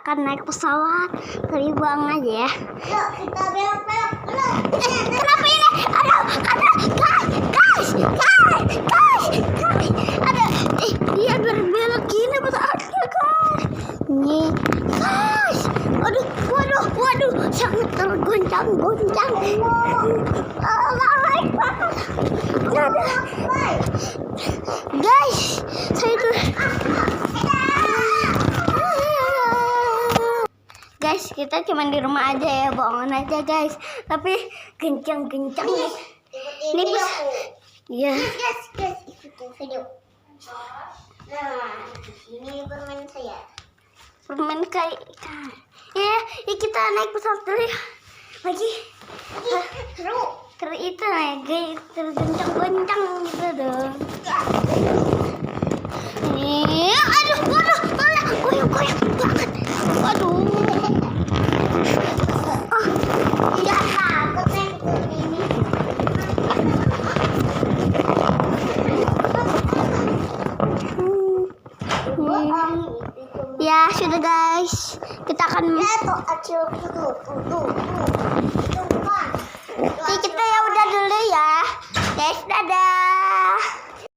akan naik pesawat. Terbang aja ya. Yuk kita belok-belok. Kenapa ini? Aduh, guys. Ada, dia berbelok gini pesawatnya guys. Nih, guys. Aduh, waduh, sangat tergoncang-goncang. Guys, saya tuh. Guys, kita cuma di rumah aja ya, bohongan aja guys. Tapi kencang-kencang nih. Ini iya. Guys, ikutin video. Nah, ini permen saya. Permen kayak ikan. Ya, kita naik pesawat dulu ya. Lagi. Seru itu naik guys, tergoncang-goncang gitu dong. Ini, aduh, goyang banget. Aduh. Tidak takut ini. Ya sudah guys, kita akan Tuh.